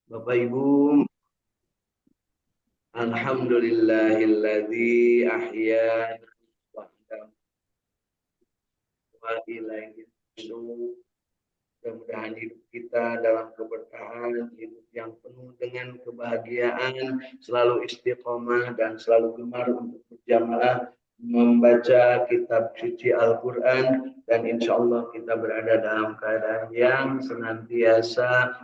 Bapak Ibu, alhamdulillahilladzi ahyana ba'da wa ilaihi nusyur. Mudah-mudahan hidup kita dalam keberkahan, hidup yang penuh dengan kebahagiaan, selalu istiqomah dan selalu gemar untuk berjamaah membaca kitab suci Al-Quran, dan insya Allah kita berada dalam keadaan yang senantiasa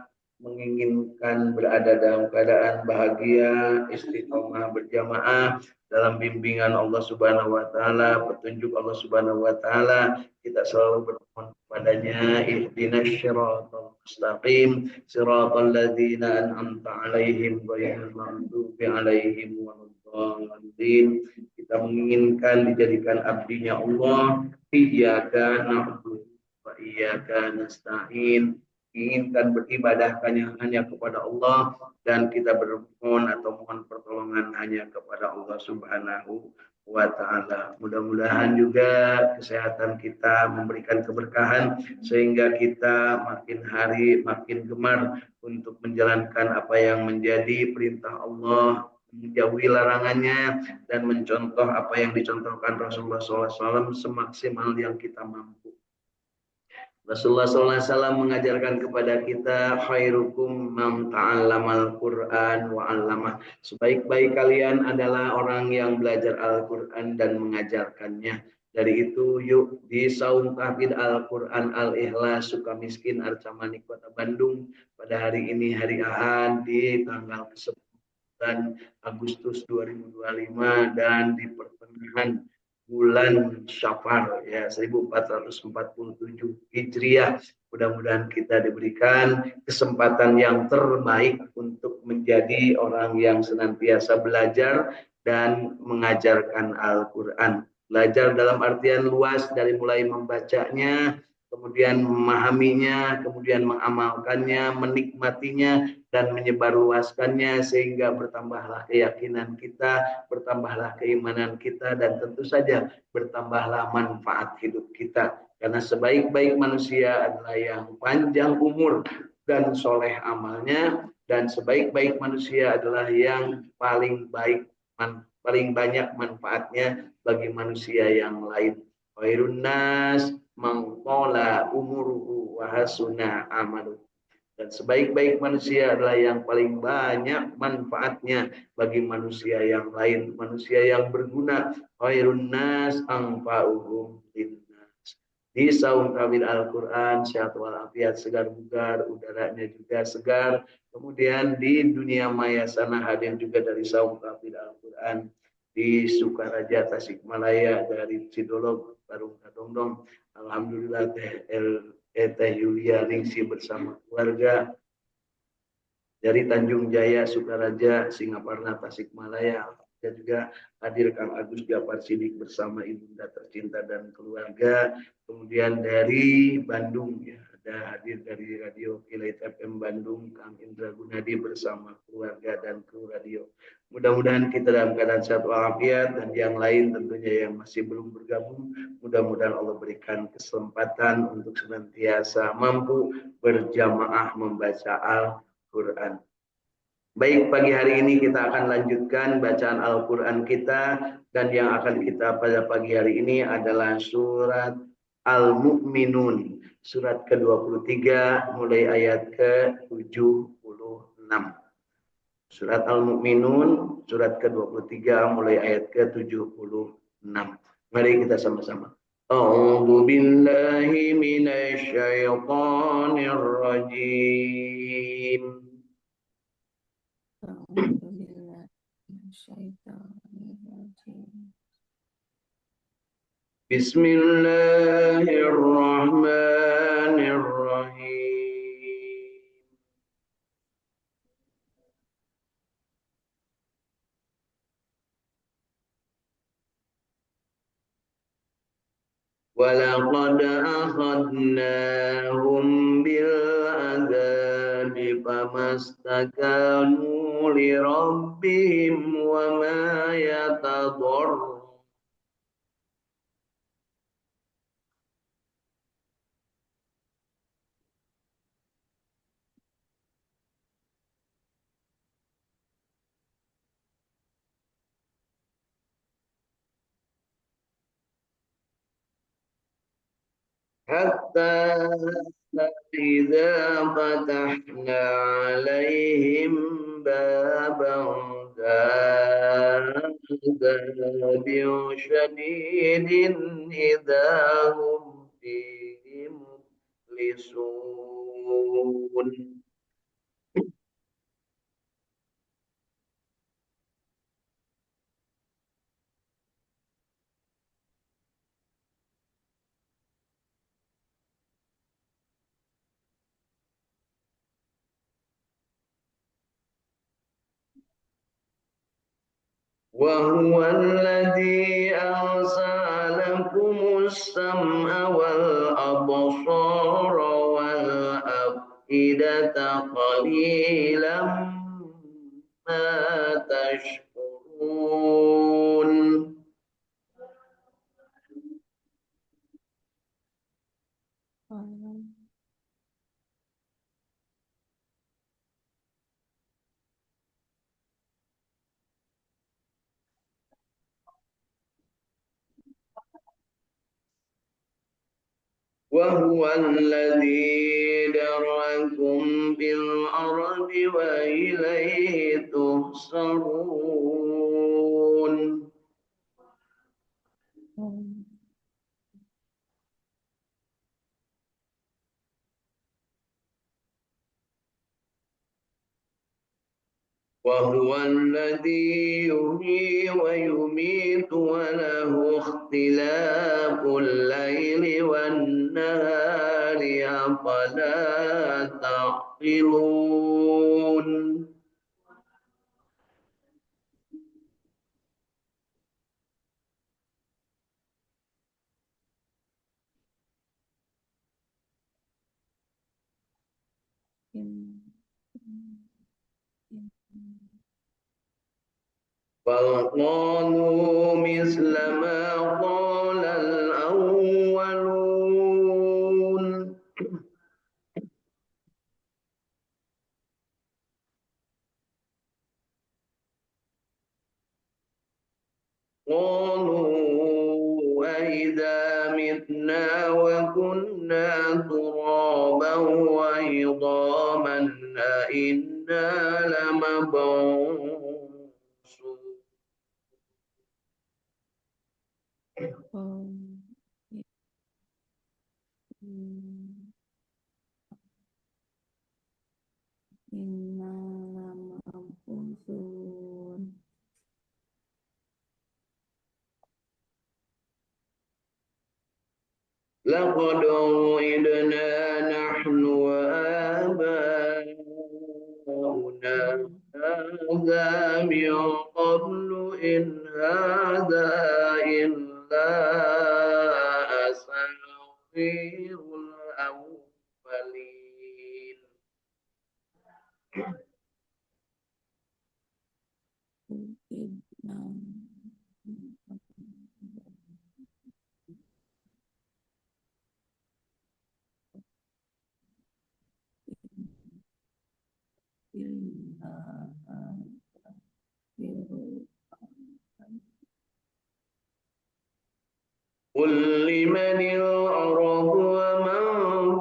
menginginkan berada dalam keadaan bahagia, istiqomah, berjamaah dalam bimbingan Allah Subhanahu wa taala, petunjuk Allah Subhanahu wa taala. Kita selalu bermohon kepadanya, ihdinas siratal mustaqim, siratal ladzina an'amta 'alaihim ghairil maghdubi 'alaihim waladdallin. Kita menginginkan dijadikan abdinya Allah, iyyaka na'budu wa iyyaka nasta'in. Inginkan beribadah hanya kepada Allah, dan kita bermohon atau mohon pertolongan hanya kepada Allah Subhanahu wa taala. Mudah-mudahan juga kesehatan kita memberikan keberkahan sehingga kita makin hari makin gemar untuk menjalankan apa yang menjadi perintah Allah, menjauhi larangannya, dan mencontoh apa yang dicontohkan Rasulullah SAW semaksimal yang kita mampu. Rasulullah SAW mengajarkan kepada kita, khairukum man ta'allamal Qur'an wa 'allamah. Sebaik-baik kalian adalah orang yang belajar Al-Qur'an dan mengajarkannya. Dari itu, yuk di Saum Tahfidz Al-Qur'an Al-Ikhlas Sukamiskin Arca Manik Kota Bandung pada hari ini, hari Ahad, di tanggal ke-9 Agustus 2025, dan di pertengahan bulan Syafar ya 1447 Hijriah. Mudah-mudahan kita diberikan kesempatan yang terbaik untuk menjadi orang yang senantiasa belajar dan mengajarkan Al-Qur'an. Belajar dalam artian luas, dari mulai membacanya, kemudian memahaminya, kemudian mengamalkannya, menikmatinya, dan menyebarluaskannya, sehingga bertambahlah keyakinan kita, bertambahlah keimanan kita, dan tentu saja bertambahlah manfaat hidup kita. Karena sebaik-baik manusia adalah yang panjang umur dan soleh amalnya, dan sebaik-baik manusia adalah yang paling baik, paling banyak manfaatnya bagi manusia yang lain. Khairun nas mangkola umuruhu wahasuna amalu. Dan sebaik-baik manusia adalah yang paling banyak manfaatnya bagi manusia yang lain, manusia yang berguna. Khairun nas anfa'uhum linnas. Di Saum Tahfidz Al-Quran, sehat walafiat, segar bugar, udaranya juga segar. Kemudian di dunia maya sana hadir juga dari Saum Tahfidz Al-Quran di Sukaraja Tasikmalaya, dari Sidolog Barung Kadongdong. Alhamdulillah Teh Yulia Ningsi bersama keluarga dari Tanjung Jaya, Sukaraja, Singaparna, Tasikmalaya. Dan juga hadir Kang Agus Jafar Sidik bersama ibunda tercinta dan keluarga. Kemudian dari Bandung ya, ada hadir dari Radio Kilat FM Bandung, Kang Indra Gunadi bersama keluarga dan kru radio. Mudah-mudahan kita dalam keadaan sehat walafiat, dan yang lain tentunya yang masih belum bergabung, mudah-mudahan Allah berikan kesempatan untuk senantiasa mampu berjamaah membaca Al-Quran. Baik, pagi hari ini kita akan lanjutkan bacaan Al-Quran kita, dan yang akan kita pada pagi hari ini adalah surat Al-Mu'minun, surat ke-23 mulai ayat ke-76. Surat Al-Mu'minun, surat ke-23 mulai ayat ke-76. Mari kita sama-sama. A'udzu billahi minasy syaithanir rajim. Bismillahirrahmanirrahim. Walaqad akhadnahum bil adzabi famastakanu li rabbihim wa ma yatadarrun. حتى إذا فتحنا عليهم بابا ذا عذاب شديد إذا هم فيه مبلسون. وهو الذي أرسل لكم السمع والأبصار والأفئدة قليلا ما تشكرون. وهو الذي ذرأكم في الأرض وإليه تحشرون. وهو الذي يحيي ويميت وله اختلاف الليل والنهار أفلا تعقلون. بل قالوا مثل ما قال الأولون. قالوا أئذا متنا وكنا ترابا وعظاما أئنا لمبعوثون. لقد وعدنا نحن وآباؤنا هذا من قبل إن هذا إلا أساطير الأولين. قل لمن الأرض ومن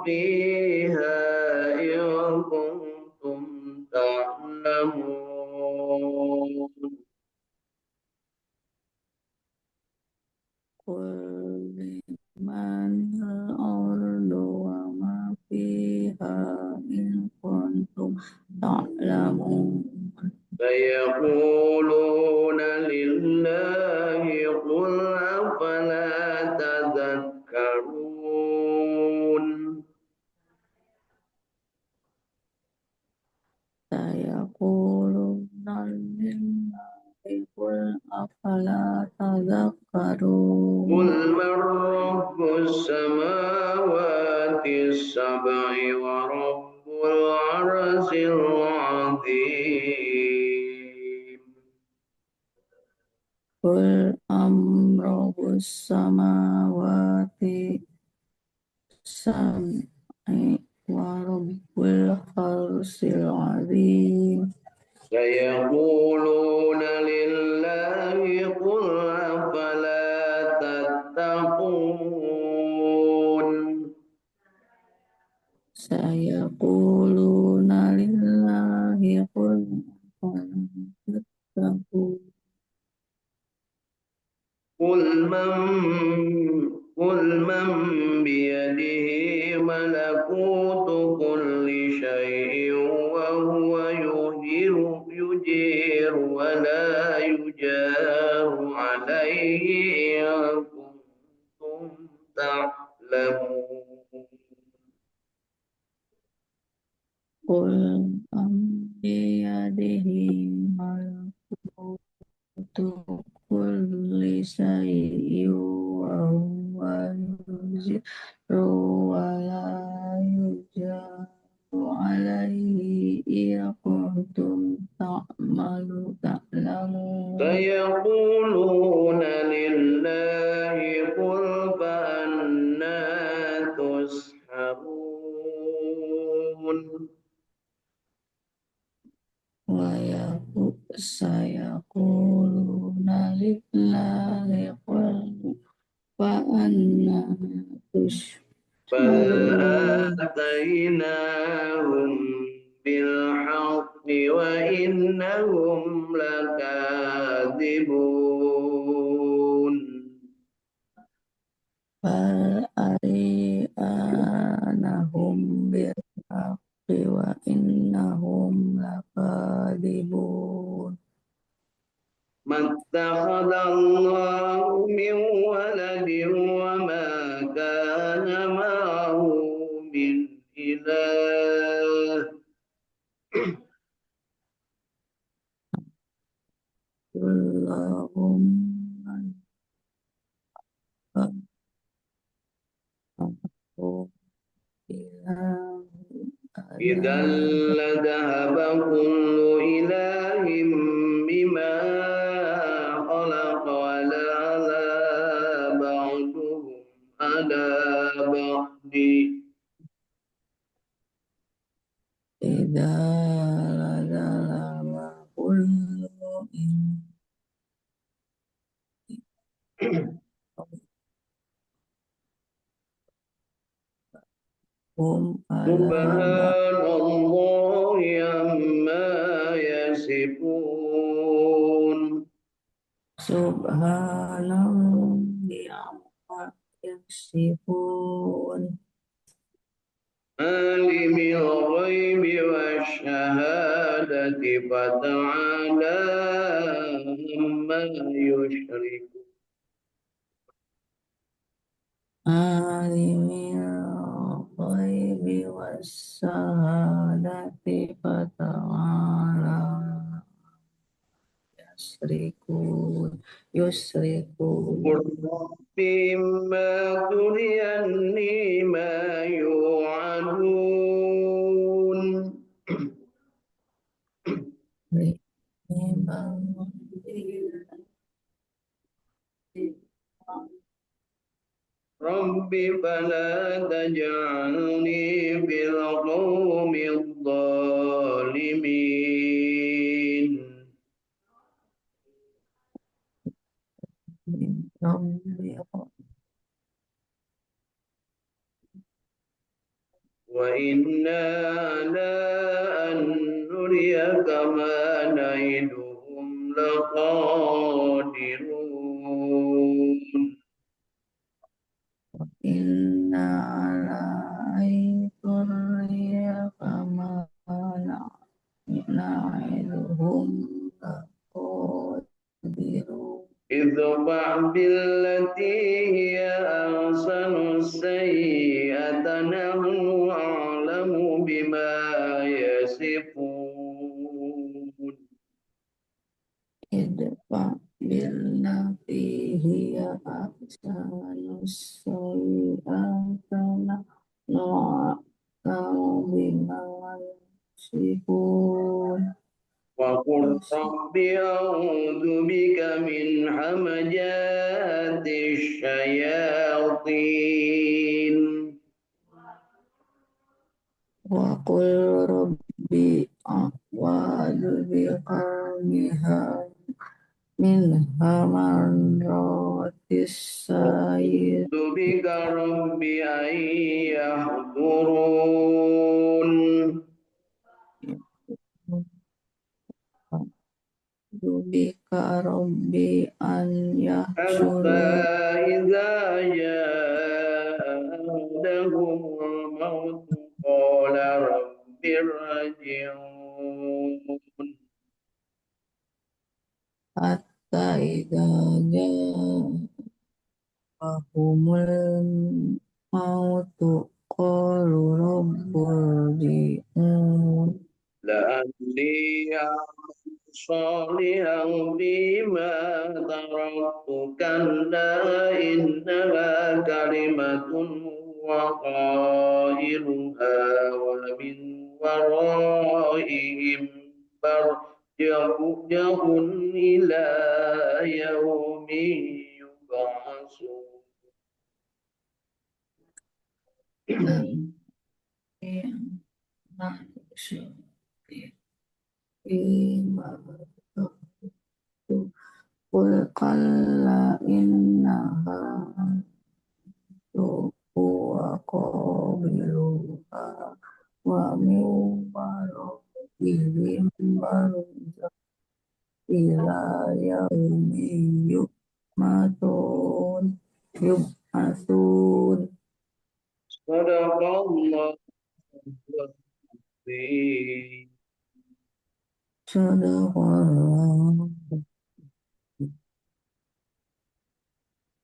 فيها إن كنتم تعلمون. قل لمن الأرض وما فيها إن كنتم تعلمون. فيقولون لله قل أفلا تذكرون. سيقولون لله قل أفلا تذكرون. قل من رب السماوات السبع ورب العرش العظيم. قل رب السماوات السبع ورب العرش العظيم. سيقولون لله قل أفلا تتقون. biyadihi malakutu kulli syai'in wa huwa yujru wa la yujru alaihi in kuntum ta'lamun. سيقولون لله قل فأنا تسحرون Sayaquluna lillahi qul fa'anna بل tusharun. آتيناهم بالحق وإنهم لكاذبون Bal ari'anahum birhaqqi wa innahum lakadibun. ما اتخذ الله من ولد وما كان معه من إله Allahumma Allahu ilahu إذا ala لذهب كل إله بما خلق ولعلى بعضهم على بعض Ida ladalama kullu hum alaba سبحان الله عما يصفون subhanallah amma yasifun. عالم الغيب والشهادة فتعالى عما يشركون Alimil ghaibi wassahadati fatawala قل yusrikun. رب إما تريني ما يوعدون رب فلا تجعلني في القوم الظالمين وإنا على أن نريك ما نعدهم لقادرون Inna ala aiturriya kama na'iduhum laqadirun. اذفع بالتي هي أحسن السيئة نحن أعلم بما يصفون Idfa billati hiya ahsanu sayyi'atana nu'a'lamu bima yasifun. وقل رب أعوذ بك من همجات الشياطين Wa qul rabbi a'udzu bika min hamaratis sayyi. أعوذ بك رب أن يحضرون Bika Rabbi an حتى yahsyurun. إذا جاء أحدهم الموت قال رب ارجعون Hatta idza ja'ahumul mautu qalu rabbirji'un لعلي أعمل صالحا فيما تركت كلا إنها كلمة وقائلها ومن ورائهم برزخ إلى يوم يبعثون. Qul kalla innaha wa qabiluha wa min warahim barzakh ila yaumi yub'atsun. Sadaqallah. Sadaqallah.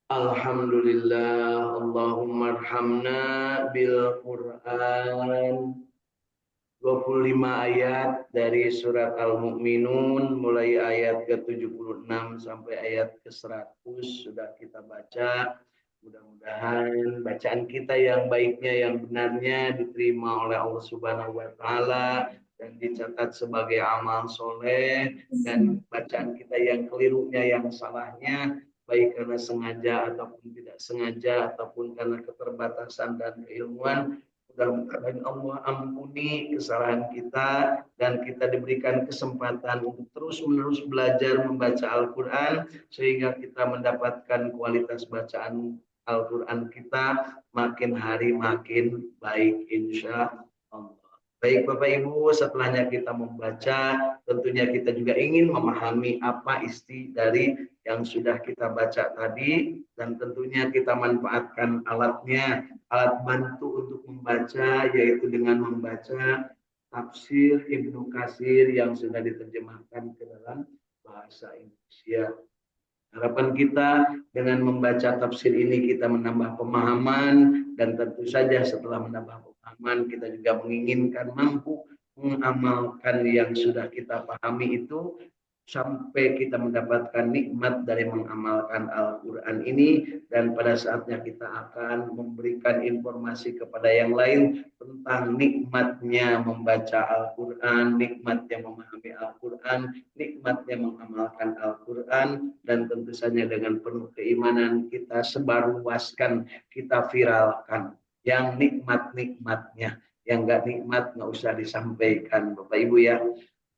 Alhamdulillah, Allahumma arhamna bil Quran. 25 ayat dari surat Al-Mu'minun mulai ayat ke-76 sampai ayat ke-100 sudah kita baca. Mudah-mudahan bacaan kita yang baiknya, yang benarnya diterima oleh Allah Subhanahu wa taala dan dicatat sebagai amal soleh, dan bacaan kita yang kelirunya, yang salahnya, baik karena sengaja ataupun tidak sengaja ataupun karena keterbatasan dan keilmuan, mudah-mudahan Allah ampuni kesalahan kita dan kita diberikan kesempatan untuk terus-menerus belajar membaca Al-Quran sehingga kita mendapatkan kualitas bacaan Al-Quran kita makin hari makin baik, insya Allah. Baik Bapak Ibu, setelahnya kita membaca, tentunya kita juga ingin memahami apa isi dari yang sudah kita baca tadi, dan tentunya kita manfaatkan alatnya, alat bantu untuk membaca, yaitu dengan membaca tafsir Ibnu Katsir yang sudah diterjemahkan ke dalam bahasa Indonesia. Harapan kita dengan membaca tafsir ini kita menambah pemahaman, dan tentu saja setelah menambah pemahaman kita juga menginginkan mampu mengamalkan yang sudah kita pahami itu sampai kita mendapatkan nikmat dari mengamalkan Al-Quran ini, dan pada saatnya kita akan memberikan informasi kepada yang lain tentang nikmatnya membaca Al-Quran, nikmatnya memahami Al-Quran, nikmatnya mengamalkan Al-Quran, dan tentu saja dengan penuh keimanan kita sebarluaskan, kita viralkan yang nikmat-nikmatnya. Yang gak nikmat nggak usah disampaikan Bapak Ibu ya.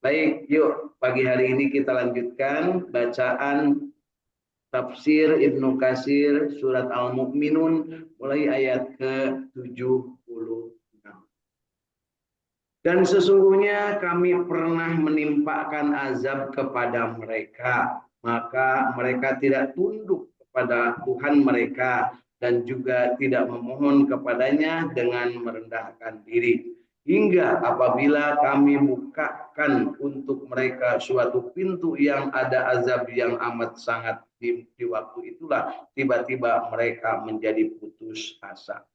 Baik, yuk pagi hari ini kita lanjutkan bacaan tafsir Ibnu Katsir surat Al-Mu'minun mulai ayat ke-76. Dan sesungguhnya kami pernah menimpakan azab kepada mereka, maka mereka tidak tunduk kepada Tuhan mereka dan juga tidak memohon kepadanya dengan merendahkan diri. Hingga apabila kami bukakan untuk mereka suatu pintu yang ada azab yang amat sangat di waktu itulah tiba-tiba mereka menjadi putus asa.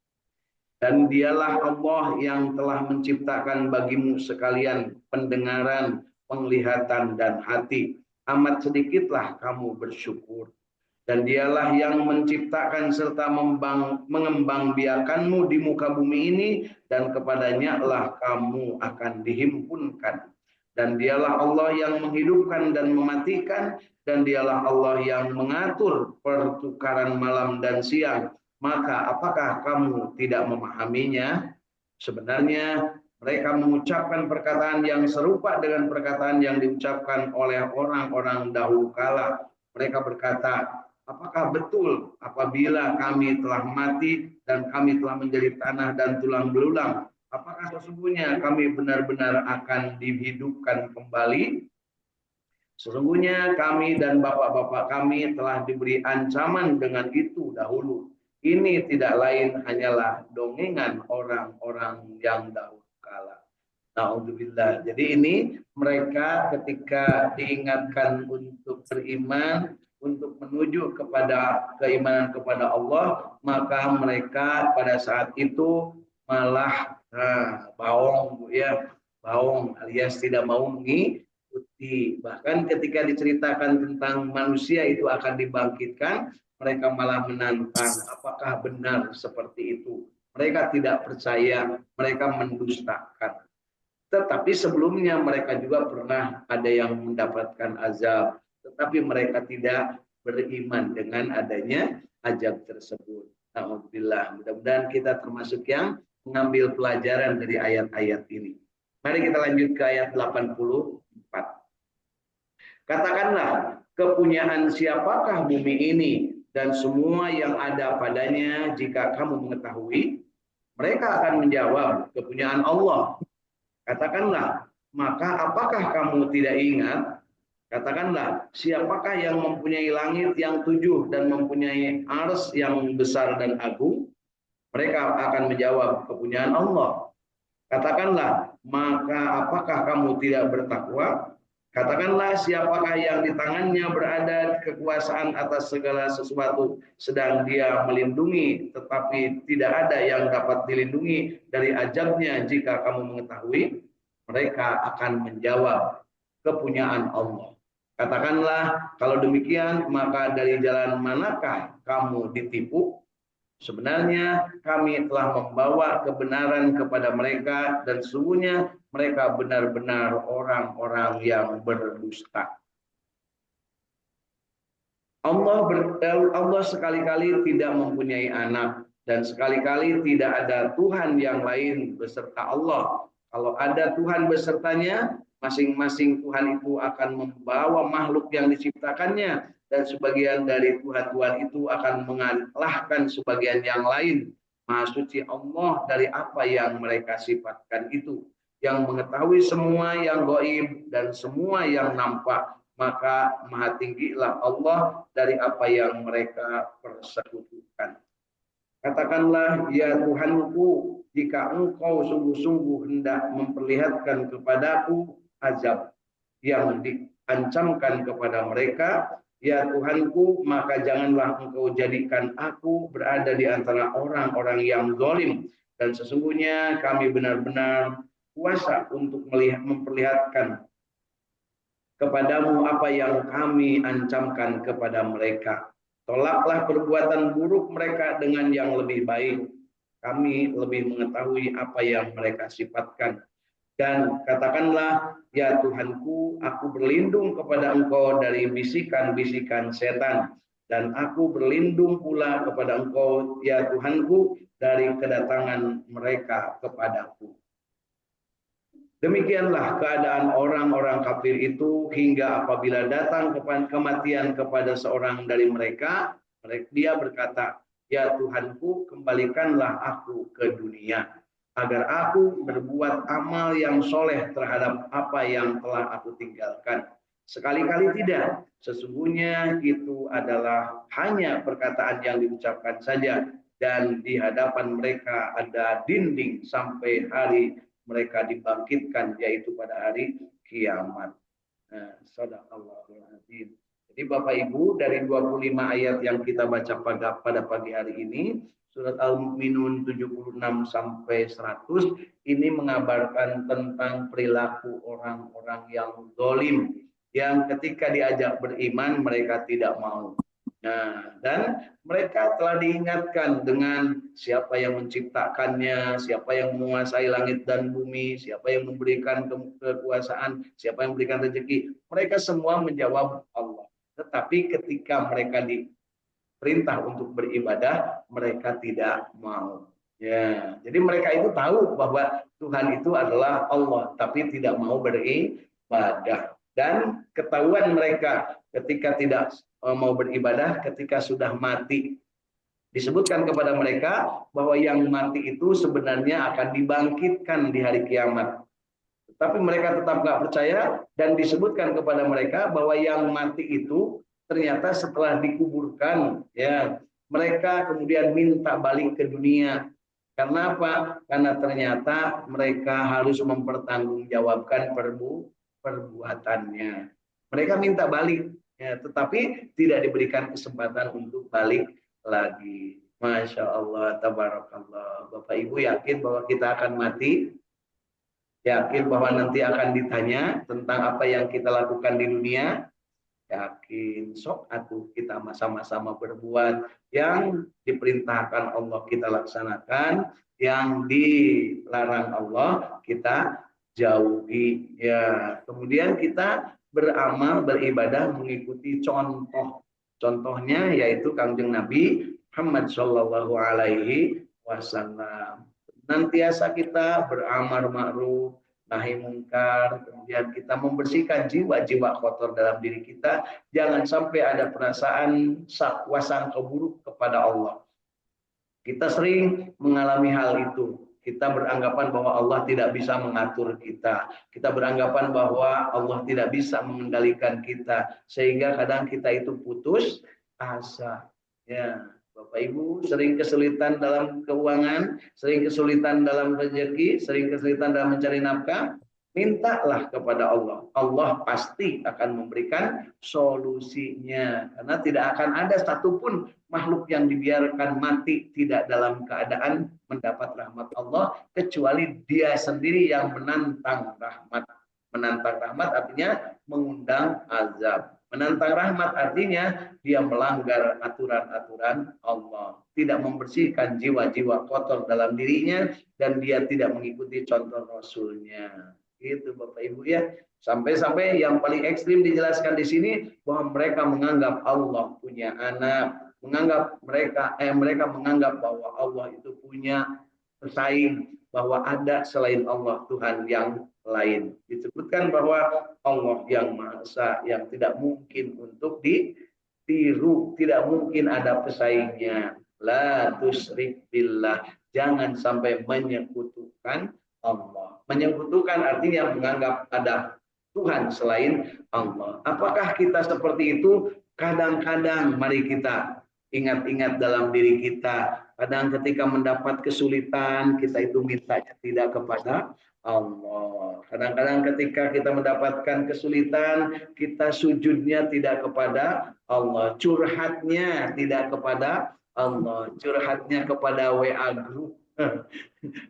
Dan dialah Allah yang telah menciptakan bagimu sekalian pendengaran, penglihatan, dan hati. Amat sedikitlah kamu bersyukur. Dan dialah yang menciptakan serta mengembangbiakanmu di muka bumi ini, dan kepadanya lah kamu akan dihimpunkan. Dan dialah Allah yang menghidupkan dan mematikan, dan dialah Allah yang mengatur pertukaran malam dan siang. Maka apakah kamu tidak memahaminya? Sebenarnya mereka mengucapkan perkataan yang serupa dengan perkataan yang diucapkan oleh orang-orang dahulu kala. Mereka berkata, apakah betul apabila kami telah mati dan kami telah menjadi tanah dan tulang belulang, apakah sesungguhnya kami benar-benar akan dihidupkan kembali? Sesungguhnya kami dan bapak-bapak kami telah diberi ancaman dengan itu dahulu. Ini tidak lain hanyalah dongengan orang-orang yang dahulu kala. Na'udzubillah. Jadi ini mereka ketika diingatkan untuk beriman, untuk menuju kepada keimanan kepada Allah, maka mereka pada saat itu malah baong, Bu, ya, baong alias tidak mau mengikuti. Bahkan ketika diceritakan tentang manusia itu akan dibangkitkan, mereka malah menantang apakah benar seperti itu. Mereka tidak percaya, mereka mendustakan. Tetapi sebelumnya mereka juga pernah ada yang mendapatkan azab, tetapi mereka tidak beriman dengan adanya azab tersebut. Alhamdulillah, mudah-mudahan kita termasuk yang mengambil pelajaran dari ayat-ayat ini. Mari kita lanjut ke ayat 84. Katakanlah, kepunyaan siapakah bumi ini dan semua yang ada padanya jika kamu mengetahui? Mereka akan menjawab, kepunyaan Allah. Katakanlah, maka apakah kamu tidak ingat? Katakanlah, siapakah yang mempunyai langit yang tujuh dan mempunyai ars yang besar dan agung? Mereka akan menjawab, kepunyaan Allah. Katakanlah, maka apakah kamu tidak bertakwa? Katakanlah, siapakah yang di tangannya berada kekuasaan atas segala sesuatu, sedang dia melindungi, tetapi tidak ada yang dapat dilindungi dari azabnya jika kamu mengetahui? Mereka akan menjawab, kepunyaan Allah. Katakanlah, kalau demikian, maka dari jalan manakah kamu ditipu? Sebenarnya kami telah membawa kebenaran kepada mereka dan sesungguhnya mereka benar-benar orang-orang yang berdusta. Allah sekali-kali tidak mempunyai anak dan sekali-kali tidak ada Tuhan yang lain beserta Allah. Kalau ada Tuhan besertanya, masing-masing Tuhan itu akan membawa makhluk yang diciptakannya dan sebagian dari Tuhan-Tuhan itu akan mengalahkan sebagian yang lain. Maha suci Allah dari apa yang mereka sifatkan itu, yang mengetahui semua yang gaib dan semua yang nampak, maka maha tinggilah Allah dari apa yang mereka persekutukan. Katakanlah, ya Tuhanku, jika engkau sungguh-sungguh hendak memperlihatkan kepadaku azab yang diancamkan kepada mereka, ya Tuhanku, maka janganlah engkau jadikan aku berada di antara orang-orang yang zalim. Dan sesungguhnya kami benar-benar kuasa untuk memperlihatkan kepadamu apa yang kami ancamkan kepada mereka. Tolaklah perbuatan buruk mereka dengan yang lebih baik. Kami lebih mengetahui apa yang mereka sifatkan. Dan katakanlah, ya Tuhanku, aku berlindung kepada Engkau dari bisikan-bisikan setan. Dan aku berlindung pula kepada Engkau, ya Tuhanku, dari kedatangan mereka kepadaku. Demikianlah keadaan orang-orang kafir itu hingga apabila datang kematian kepada seorang dari mereka, dia berkata, ya Tuhanku, kembalikanlah aku ke dunia, agar aku berbuat amal yang soleh terhadap apa yang telah aku tinggalkan. Sekali-kali tidak, sesungguhnya itu adalah hanya perkataan yang diucapkan saja, dan di hadapan mereka ada dinding sampai hari mereka dibangkitkan, yaitu pada hari kiamat. Sadaqallahul azim. Jadi Bapak Ibu, dari 25 ayat yang kita baca pada pagi hari ini, surat Al-Mu'minun 76 sampai 100 ini mengabarkan tentang perilaku orang-orang yang zalim, yang ketika diajak beriman mereka tidak mau. Nah, dan mereka telah diingatkan dengan siapa yang menciptakannya, siapa yang menguasai langit dan bumi, siapa yang memberikan kekuasaan, siapa yang memberikan rezeki. Mereka semua menjawab Allah. Tetapi ketika mereka diperintah untuk beribadah, mereka tidak mau. Ya, jadi mereka itu tahu bahwa Tuhan itu adalah Allah, tapi tidak mau beribadah. Dan ketahuan mereka ketika tidak mau beribadah, ketika sudah mati. Disebutkan kepada mereka bahwa yang mati itu sebenarnya akan dibangkitkan di hari kiamat. Tapi mereka tetap nggak percaya, dan disebutkan kepada mereka bahwa yang mati itu ternyata setelah dikuburkan, ya mereka kemudian minta balik ke dunia. Karena apa? Karena ternyata mereka harus mempertanggungjawabkan perbuatannya. Mereka minta balik, ya, tetapi tidak diberikan kesempatan untuk balik lagi. Masya Allah, tabarakallah. Bapak Ibu yakin bahwa kita akan mati? Yakin bahwa nanti akan ditanya tentang apa yang kita lakukan di dunia? Yakin, sok atuh kita sama-sama berbuat yang diperintahkan Allah kita laksanakan, yang dilarang Allah kita jauhi. Ya, kemudian kita beramal beribadah mengikuti contoh. Contohnya yaitu Kangjeng Nabi Muhammad Shallallahu Alaihi Wasallam. Nantiasa kita beramar ma'ruf nahi mungkar, kemudian kita membersihkan jiwa-jiwa kotor dalam diri kita, jangan sampai ada perasaan sangka buruk kepada Allah. Kita sering mengalami hal itu. Kita beranggapan bahwa Allah tidak bisa mengatur kita. Kita beranggapan bahwa Allah tidak bisa mengendalikan kita. Sehingga kadang kita itu putus asa. Ya, Bapak Ibu sering kesulitan dalam keuangan, sering kesulitan dalam rezeki, sering kesulitan dalam mencari nafkah. Mintalah kepada Allah. Allah pasti akan memberikan solusinya. Karena tidak akan ada satupun makhluk yang dibiarkan mati tidak dalam keadaan mendapat rahmat Allah, kecuali dia sendiri yang menantang rahmat. Menantang rahmat artinya mengundang azab. Menantang rahmat artinya dia melanggar aturan-aturan Allah. Tidak membersihkan jiwa-jiwa kotor dalam dirinya, dan dia tidak mengikuti contoh Rasulnya. Gitu Bapak Ibu ya. Sampai-sampai yang paling ekstrim dijelaskan di sini bahwa mereka menganggap Allah punya anak, mereka menganggap bahwa Allah itu punya pesaing, bahwa ada selain Allah Tuhan yang lain. Disebutkan bahwa Allah yang Maha Esa, yang tidak mungkin untuk ditiru, tidak mungkin ada pesaingnya. La tusyrik billah, jangan sampai menyekutukan Allah. Menyekutukan artinya menganggap ada Tuhan selain Allah. Apakah kita seperti itu? Kadang-kadang mari kita ingat-ingat dalam diri kita. Kadang ketika mendapat kesulitan, kita itu mintanya tidak kepada Allah. Kadang-kadang ketika kita mendapatkan kesulitan, kita sujudnya tidak kepada Allah. Curhatnya tidak kepada Allah. Curhatnya kepada WA group.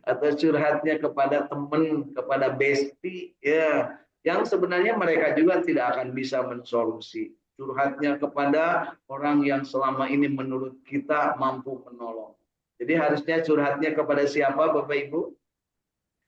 Atau curhatnya kepada teman, kepada bestie, ya, yang sebenarnya mereka juga tidak akan bisa mensolusi. Curhatnya kepada orang yang selama ini menurut kita mampu menolong. Jadi harusnya curhatnya kepada siapa Bapak Ibu?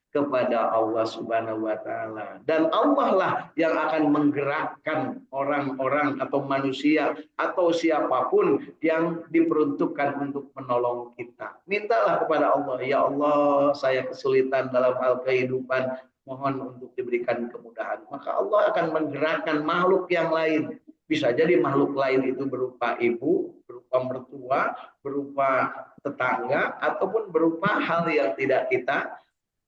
Kepada Allah Subhanahu wa taala. Dan Allah lah yang akan menggerakkan orang-orang atau manusia atau siapapun yang diperuntukkan untuk menolong kita. Mintalah kepada Allah, ya Allah, saya kesulitan dalam hal kehidupan, mohon untuk diberikan kemudahan. Maka Allah akan menggerakkan makhluk yang lain. Bisa jadi makhluk lain itu berupa ibu, berupa mertua, berupa tetangga, ataupun berupa hal yang tidak kita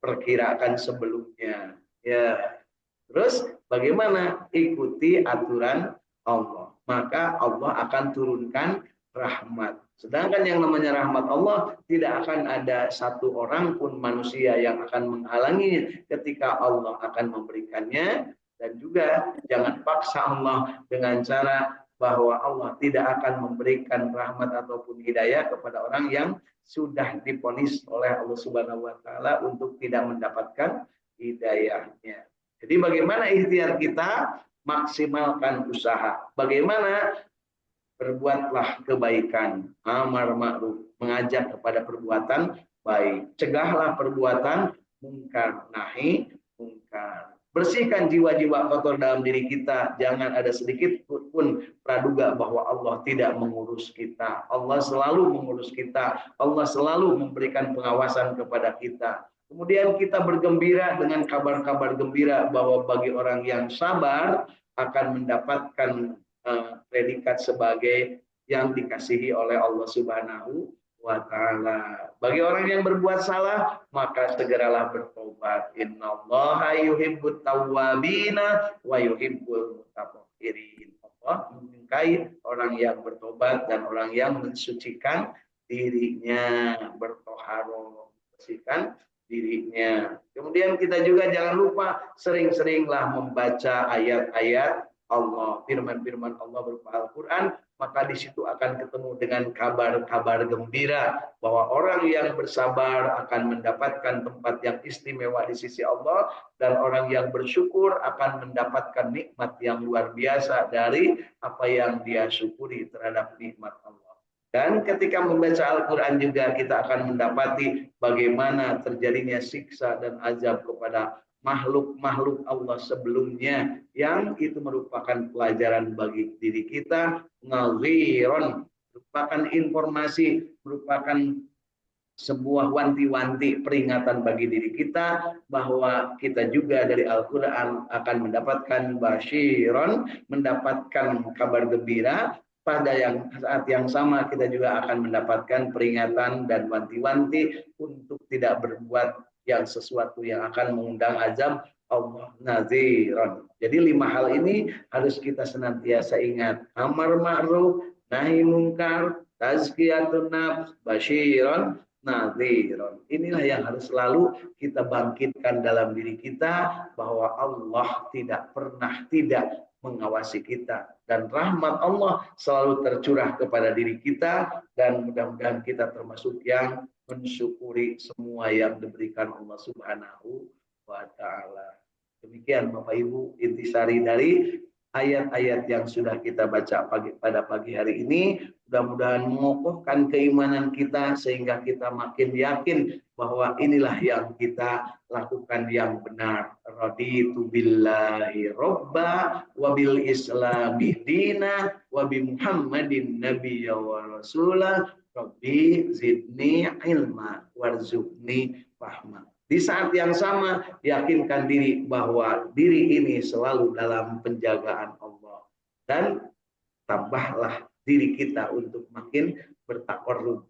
perkirakan sebelumnya. Ya. Terus bagaimana? Ikuti aturan Allah. Maka Allah akan turunkan rahmat. Sedangkan yang namanya rahmat Allah tidak akan ada satu orang pun manusia yang akan menghalanginya ketika Allah akan memberikannya. Dan juga jangan paksa Allah dengan cara bahwa Allah tidak akan memberikan rahmat ataupun hidayah kepada orang yang sudah diponis oleh Allah Subhanahu wa taala untuk tidak mendapatkan hidayahnya. Jadi bagaimana ikhtiar kita? Maksimalkan usaha. Bagaimana? Berbuatlah kebaikan, amar ma'ruf, mengajak kepada perbuatan baik. Cegahlah perbuatan mungkar, nahi mungkar. Bersihkan jiwa-jiwa kotor dalam diri kita. Jangan ada sedikit pun praduga bahwa Allah tidak mengurus kita. Allah selalu mengurus kita. Allah selalu memberikan pengawasan kepada kita. Kemudian kita bergembira dengan kabar-kabar gembira bahwa bagi orang yang sabar akan mendapatkan predikat sebagai yang dikasihi oleh Allah Subhanahu wa taala. Bagi orang yang berbuat salah, maka segeralah bertobat. Innallaha yuhibbut tawwabina wa yuhibbul mutatahhirin. Allah menyukai orang yang bertobat dan orang yang mensucikan dirinya, bertoharoh, bersihkan dirinya. Kemudian kita juga jangan lupa sering-seringlah membaca ayat-ayat Allah, firman-firman Allah berupa Al-Quran, maka di situ akan ketemu dengan kabar-kabar gembira bahwa orang yang bersabar akan mendapatkan tempat yang istimewa di sisi Allah, dan orang yang bersyukur akan mendapatkan nikmat yang luar biasa dari apa yang dia syukuri terhadap nikmat Allah. Dan ketika membaca Al-Quran juga kita akan mendapati bagaimana terjadinya siksa dan azab kepada makhluk-makhluk Allah sebelumnya, yang itu merupakan pelajaran bagi diri kita, nadhiron, merupakan informasi, merupakan sebuah wanti-wanti peringatan bagi diri kita bahwa kita juga dari Al-Quran akan mendapatkan basyiron, mendapatkan kabar gembira. Pada saat yang sama kita juga akan mendapatkan peringatan dan wanti-wanti untuk tidak berbuat yang sesuatu yang akan mengundang azab Allah, naziron. Jadi 5 hal ini harus kita senantiasa ingat. Amar ma'ruf, nahi mungkar, tazkiyatun nafs, basyiron, nadhiron. Inilah yang harus selalu kita bangkitkan dalam diri kita, bahwa Allah tidak pernah tidak mengawasi kita, dan rahmat Allah selalu tercurah kepada diri kita, dan mudah-mudahan kita termasuk yang mensyukuri semua yang diberikan Allah Subhanahu wa taala. Demikian Bapak Ibu intisari dari ayat-ayat yang sudah kita baca pada pagi hari ini. Mudah-mudahan mengokohkan keimanan kita sehingga kita makin yakin bahwa inilah yang kita lakukan yang benar. Raditu billahi robba wa bil islami dina wa bi Muhammadin nabiyya wa rasulah. Rabbi zidni ilma warzuqni fahma. Di saat yang sama, yakinkan diri bahwa diri ini selalu dalam penjagaan Allah. Dan tambahlah diri kita untuk makin bertakarrub,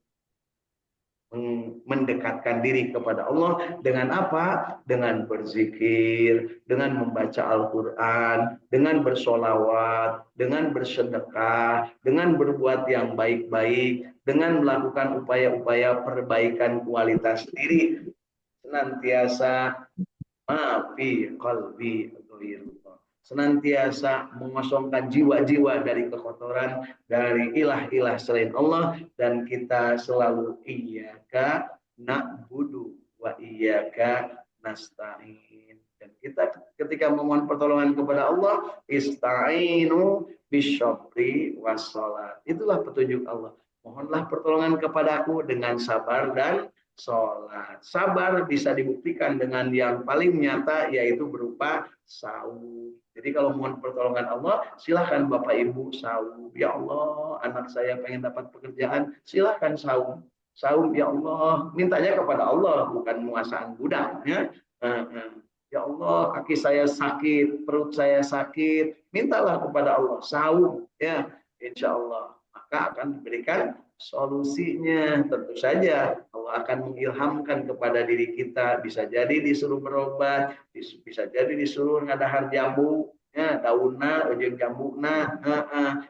mendekatkan diri kepada Allah dengan apa? Dengan berzikir, dengan membaca Al-Quran, dengan bersolawat, dengan bersedekah, dengan berbuat yang baik-baik, dengan melakukan upaya-upaya perbaikan kualitas diri, senantiasa maafi qalbi ghairullah, senantiasa mengosongkan jiwa-jiwa dari kekotoran, dari ilah-ilah selain Allah, dan kita selalu iyyaka na'budu wa iyyaka nasta'in. Dan kita ketika memohon pertolongan kepada Allah, ista'inu bisyabri wassalat. Itulah petunjuk Allah. Mohonlah pertolongan kepadaku dengan sabar dan sholat. Sabar bisa dibuktikan dengan yang paling nyata, yaitu berupa saum. Jadi kalau mohon pertolongan Allah, silahkan Bapak Ibu saum. Ya Allah, anak saya pengen dapat pekerjaan, silahkan saum. Saum, ya Allah, mintanya kepada Allah, bukan muasaan budak. Ya, ya Allah, kaki saya sakit, perut saya sakit, mintalah kepada Allah, saum. Ya, insya Allah, maka akan diberikan solusinya. Tentu saja Allah akan mengilhamkan kepada diri kita, bisa jadi disuruh berobat, bisa jadi disuruh ngadahar jambu, ya, daunna, ujung jambuna,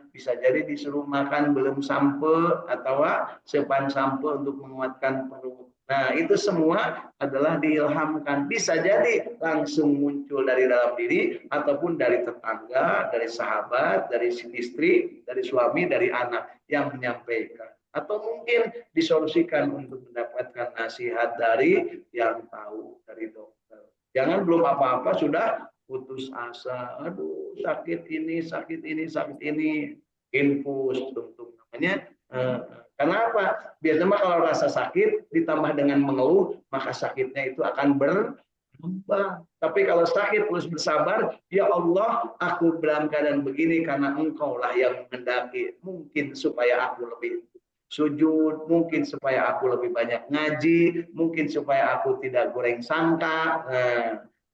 bisa jadi disuruh makan belum sampe atau sepan sampe untuk menguatkan perut. Nah, itu semua adalah diilhamkan. Bisa jadi langsung muncul dari dalam diri, ataupun dari tetangga, dari sahabat, dari istri, dari suami, dari anak yang menyampaikan. Atau mungkin disolusikan untuk mendapatkan nasihat dari yang tahu, dari dokter. Jangan belum apa-apa sudah putus asa. Aduh, sakit ini, sakit ini, sakit ini. Infus, tuntung namanya. Kenapa? Biasanya kalau rasa sakit ditambah dengan mengeluh, maka sakitnya itu akan bertambah. Tapi kalau sakit terus bersabar, ya Allah, aku dalam keadaan begini karena Engkaulah yang menghendaki. Mungkin supaya aku lebih sujud, mungkin supaya aku lebih banyak ngaji, mungkin supaya aku tidak goreng sangka,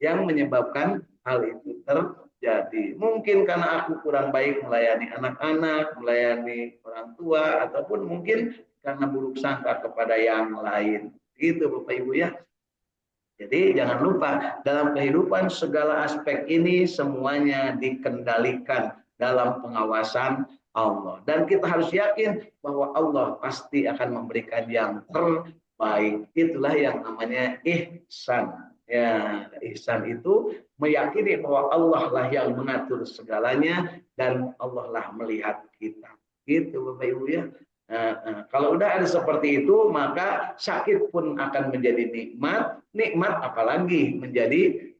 yang menyebabkan hal itu terjadi. Mungkin karena aku kurang baik melayani anak-anak, melayani orang tua, ataupun mungkin karena buruk sangka kepada yang lain. Itu Bapak Ibu ya. Jadi jangan lupa, dalam kehidupan segala aspek ini semuanya dikendalikan dalam pengawasan Allah. Dan kita harus yakin bahwa Allah pasti akan memberikan yang terbaik. Itulah yang namanya ihsan. Ya, ihsan itu meyakini bahwa Allah lah yang mengatur segalanya dan Allah lah melihat kita. Gitu Bapak Ibu ya. Kalau udah ada seperti itu, maka sakit pun akan menjadi nikmat, nikmat apalagi menjadi